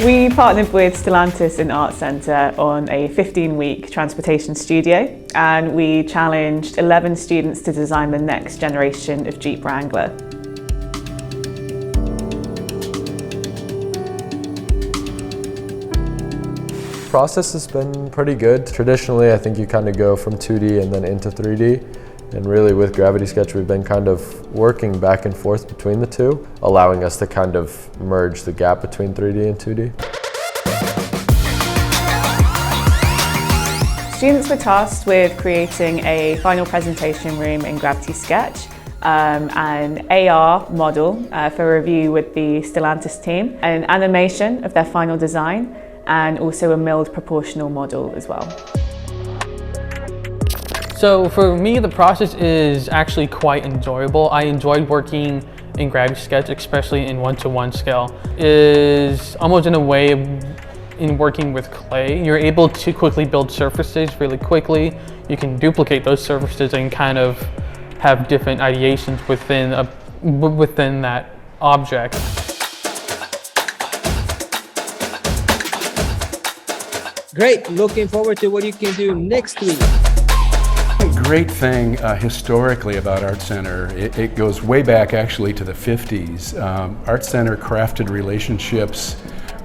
We partnered with Stellantis and ArtCenter on a 15-week transportation studio, and we challenged 11 students to design the next generation of Jeep Wrangler. Process has been pretty good. Traditionally, I think you kind of go from 2D and then into 3D. And really with Gravity Sketch, we've been kind of working back and forth between the two, allowing us to kind of merge the gap between 3D and 2D. Students were tasked with creating a final presentation room in Gravity Sketch, an AR model for review with the Stellantis team, an animation of their final design, and also a milled proportional model as well. So for me, the process is actually quite enjoyable. I enjoyed working in Gravity Sketch, especially in one-to-one scale. It is almost in a way in working with clay. You're able to quickly build surfaces really quickly. You can duplicate those surfaces and kind of have different ideations within that object. Great, looking forward to what you can do next week. A great thing historically about ArtCenter, it goes way back actually to the 50s. ArtCenter crafted relationships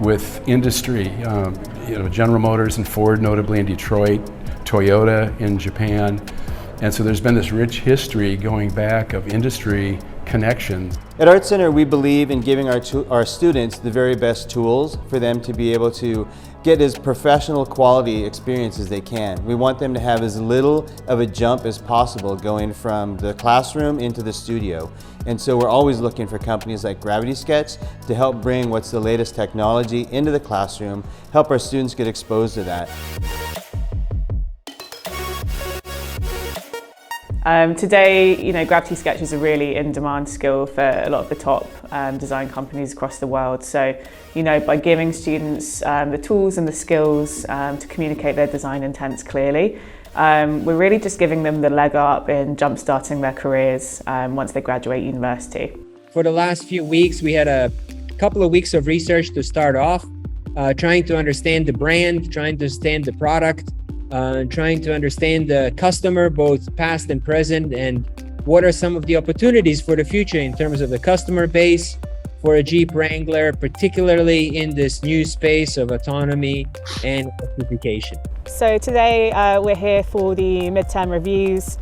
with industry, General Motors and Ford notably in Detroit, Toyota in Japan. And so there's been this rich history going back of industry connections. At ArtCenter, we believe in giving our students the very best tools for them to be able to get as professional quality experience as they can. We want them to have as little of a jump as possible going from the classroom into the studio. And so we're always looking for companies like Gravity Sketch to help bring what's the latest technology into the classroom, help our students get exposed to that. Today, Gravity Sketch is a really in-demand skill for a lot of the top design companies across the world. So, by giving students the tools and the skills to communicate their design intents clearly, we're really just giving them the leg up in jump-starting their careers once they graduate university. For the last few weeks, we had a couple of weeks of research to start off, trying to understand the brand, trying to understand the product, trying to understand the customer, both past and present, and what are some of the opportunities for the future in terms of the customer base for a Jeep Wrangler, particularly in this new space of autonomy and electrification. So today we're here for the midterm reviews.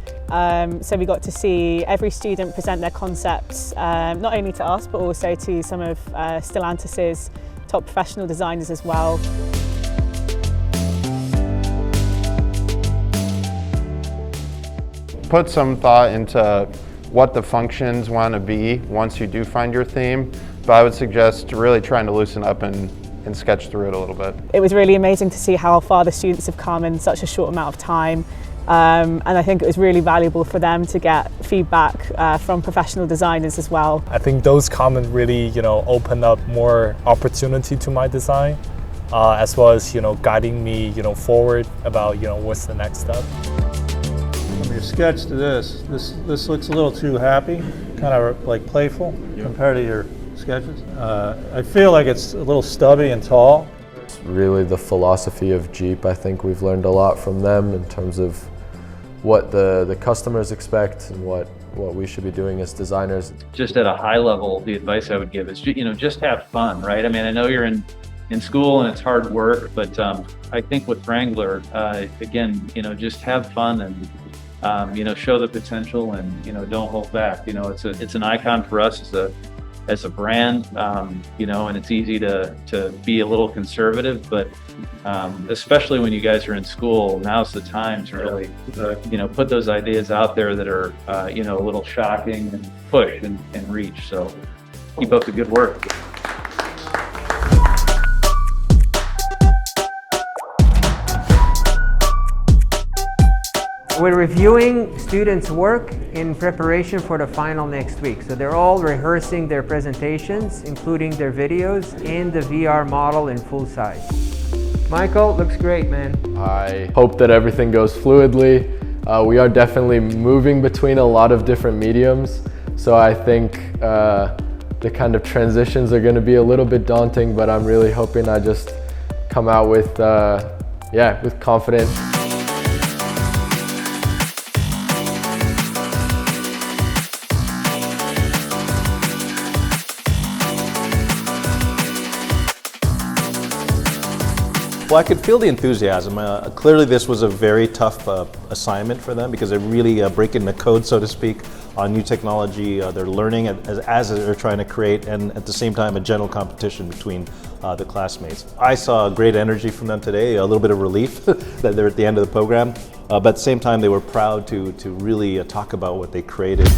So we got to see every student present their concepts, not only to us, but also to some of Stellantis's top professional designers as well. Put some thought into what the functions want to be once you do find your theme, but I would suggest really trying to loosen up and sketch through it a little bit. It was really amazing to see how far the students have come in such a short amount of time, and I think it was really valuable for them to get feedback from professional designers as well. I think those comments really opened up more opportunity to my design, as well as guiding me forward about what's the next step. From your sketch to this looks a little too happy, kind of like playful compared to your sketches. I feel like it's a little stubby and tall. It's really the philosophy of Jeep. I think we've learned a lot from them in terms of what the customers expect and what we should be doing as designers. Just at a high level, the advice I would give is just have fun, right? I mean, I know you're in school and it's hard work, but I think with Wrangler, again, just have fun and show the potential and don't hold back. It's an icon for us as a brand, and it's easy to be a little conservative, but especially when you guys are in school, now's the time to really put those ideas out there that are a little shocking and push and reach. So keep up the good work. We're reviewing students' work in preparation for the final next week. So they're all rehearsing their presentations, including their videos and the VR model in full size. Michael, looks great, man. I hope that everything goes fluidly. We are definitely moving between a lot of different mediums. So I think the kind of transitions are going to be a little bit daunting, but I'm really hoping I just come out with, with confidence. Well, I could feel the enthusiasm. Clearly this was a very tough assignment for them because they're really breaking the code, so to speak, on new technology. They're learning as they're trying to create, and at the same time a general competition between the classmates. I saw great energy from them today, a little bit of relief that they're at the end of the program, but at the same time they were proud to really talk about what they created.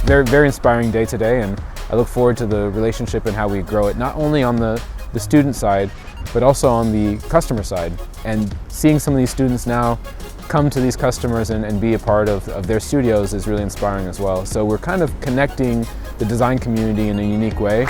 Very inspiring day today, and I look forward to the relationship and how we grow it, not only on the student side, but also on the customer side. And seeing some of these students now come to these customers and be a part of their studios is really inspiring as well. So we're kind of connecting the design community in a unique way.